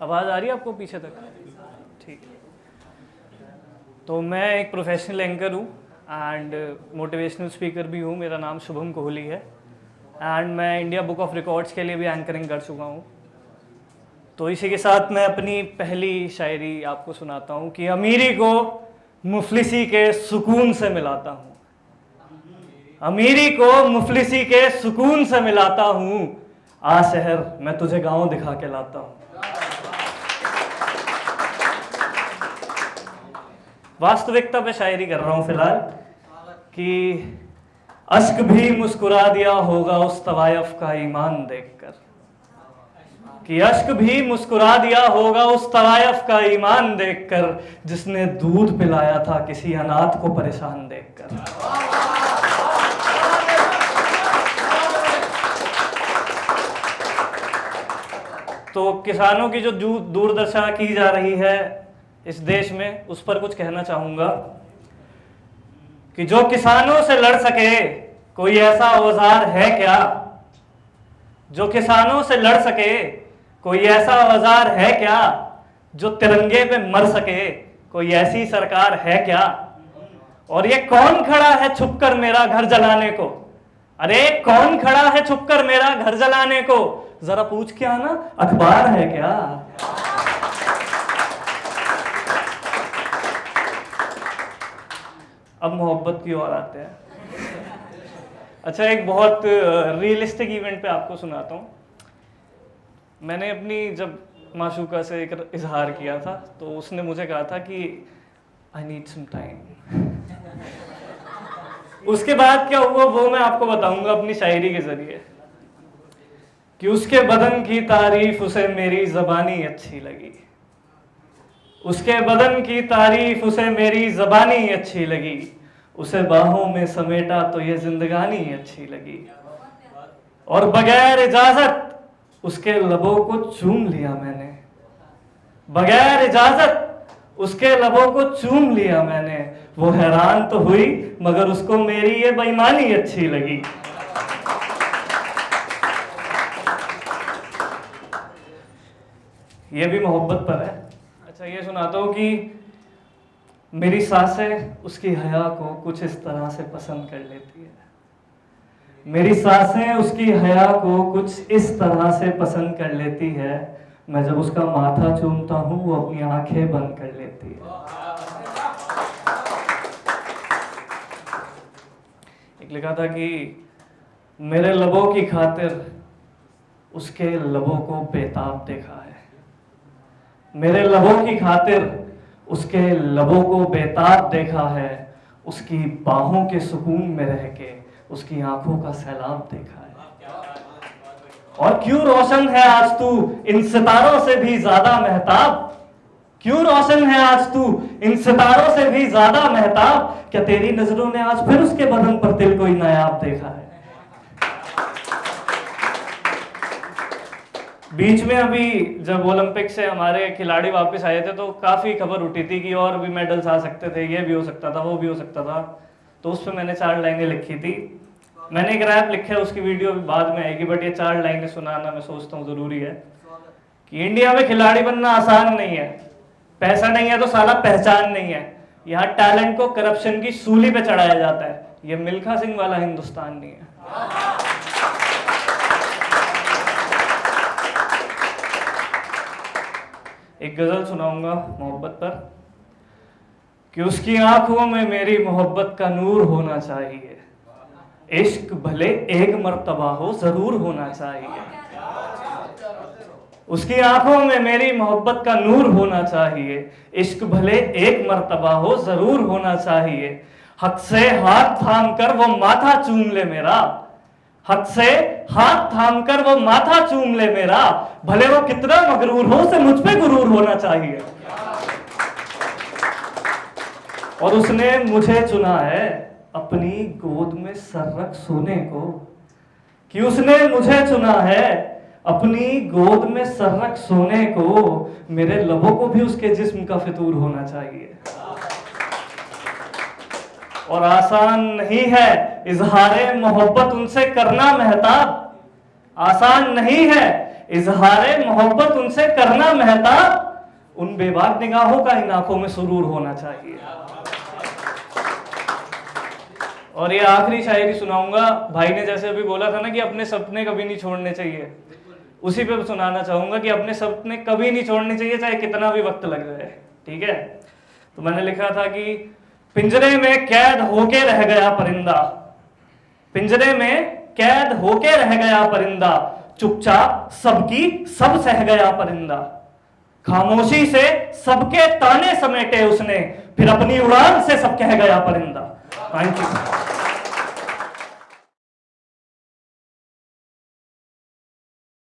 आवाज़ आ रही है आपको पीछे तक? ठीक है। तो मैं एक प्रोफेशनल एंकर हूँ एंड मोटिवेशनल स्पीकर भी हूँ। मेरा नाम शुभम कोहली है एंड मैं इंडिया बुक ऑफ रिकॉर्ड्स के लिए भी एंकरिंग कर चुका हूँ। तो इसी के साथ मैं अपनी पहली शायरी आपको सुनाता हूँ कि अमीरी को मुफलिसी के सुकून से मिलाता हूँ, अमीरी को मुफलिसी के सुकून से मिलाता हूँ, आ शहर मैं तुझे गांव दिखा के लाता हूँ। वास्तविकता पे शायरी कर रहा हूँ फिलहाल कि अश्क भी मुस्कुरा दिया होगा उस तवायफ का ईमान देखकर, कि अश्क भी मुस्कुरा दिया होगा उस तवायफ का ईमान देखकर, जिसने दूध पिलाया था किसी अनाथ को परेशान देखकर। तो किसानों की जो दुर्दशा की जा रही है इस देश में, उस पर कुछ कहना चाहूंगा कि जो किसानों से लड़ सके कोई ऐसा औजार है क्या, जो किसानों से लड़ सके कोई ऐसा औजार है क्या, जो तिरंगे पे मर सके कोई ऐसी सरकार है क्या। और ये कौन खड़ा है छुपकर मेरा घर जलाने को, अरे कौन खड़ा है छुपकर मेरा घर जलाने को, जरा पूछ के आना अखबार है क्या। अब मोहब्बत की ओर आते हैं। अच्छा, एक बहुत रियलिस्टिक इवेंट पे आपको सुनाता हूँ। मैंने अपनी जब माशूका से एक इजहार किया था तो उसने मुझे कहा था कि आई नीड सम टाइम। उसके बाद क्या हुआ वो मैं आपको बताऊंगा अपनी शायरी के जरिए कि उसके बदन की तारीफ उसे मेरी ज़बानी अच्छी लगी, उसके बदन की तारीफ उसे मेरी ज़बानी अच्छी लगी, उसे बाहों में समेटा तो ये जिंदगानी अच्छी लगी, और बगैर इजाजत उसके लबों को चूम लिया मैंने, बगैर इजाजत उसके लबों को चूम लिया मैंने। वो हैरान तो हुई मगर उसको मेरी ये बेईमानी अच्छी लगी। ये भी मोहब्बत पर है। अच्छा, ये सुनाता हूँ कि मेरी सांसें उसकी हया को कुछ इस तरह से पसंद कर लेती है, मेरी सांसें उसकी हया को कुछ इस तरह से पसंद कर लेती है, मैं जब उसका माथा चूमता हूँ वो अपनी आंखें बंद कर लेती है। एक लिखा था कि मेरे लबों की खातिर उसके लबों को बेताब देखा है, मेरे लबों की खातिर उसके लबों को बेताब देखा है, उसकी बाहों के सुकून में रह के उसकी आंखों का सैलाब देखा है। और क्यों रोशन है आज तू इन सितारों से भी ज्यादा महताब, क्यों रोशन है आज तू इन सितारों से भी ज्यादा महताब, क्या तेरी नजरों ने आज फिर उसके बदन पर दिल कोई नायाब देखा है। बीच में अभी जब ओलंपिक से हमारे खिलाड़ी वापस आए थे तो काफी खबर उठी थी कि और भी मेडल्स आ सकते थे, ये भी हो सकता था, वो भी हो सकता था। तो उस पर मैंने 4 लाइनें लिखी थी। मैंने एक रैप लिखा है, उसकी वीडियो भी बाद में आएगी, बट ये 4 लाइनें सुनाना मैं सोचता हूँ जरूरी है कि इंडिया में खिलाड़ी बनना आसान नहीं है, पैसा नहीं है तो साला पहचान नहीं है, यहाँ टैलेंट को करप्शन की सूली पे चढ़ाया जाता है, ये मिल्खा सिंह वाला हिंदुस्तान नहीं है। एक गजल सुनाऊंगा मोहब्बत पर कि उसकी आंखों में मेरी मोहब्बत का नूर होना चाहिए, इश्क भले एक मर्तबा हो जरूर होना चाहिए, उसकी आंखों में मेरी मोहब्बत का नूर होना चाहिए, इश्क भले एक मर्तबा हो जरूर होना चाहिए, हक से हाथ थाम कर वो माथा चूम ले मेरा, हक से हाथ थाम कर वो माथा चूम ले मेरा, भले वो कितना मगरूर हो उसे मुझ पे गुरूर होना चाहिए। और उसने मुझे चुना है अपनी गोद में सर रख सोने को, कि उसने मुझे चुना है अपनी गोद में सर रख सोने को, मेरे लबों को भी उसके जिस्म का फितूर होना चाहिए। और आसान नहीं है इजहारे मोहब्बत उनसे करना महताब, आसान नहीं है इजहारे मोहब्बत उनसे करना महताब, उन बेबाक निगाहों का इन आंखों में सुरूर होना चाहिए। और ये आखिरी शायरी सुनाऊंगा। भाई ने जैसे अभी बोला था ना कि अपने सपने कभी नहीं छोड़ने चाहिए, उसी पे सुनाना चाहूंगा कि अपने सपने कभी नहीं छोड़ने चाहिए, चाहे कितना भी वक्त लग जाए। ठीक है, तो मैंने लिखा था कि पिंजरे में कैद होके रह गया परिंदा, पिंजरे में कैद होके रह गया परिंदा, चुपचाप सबकी सब सह गया परिंदा, खामोशी से सबके ताने समेटे उसने, फिर अपनी उड़ान से सब कह गया परिंदा। Thank you.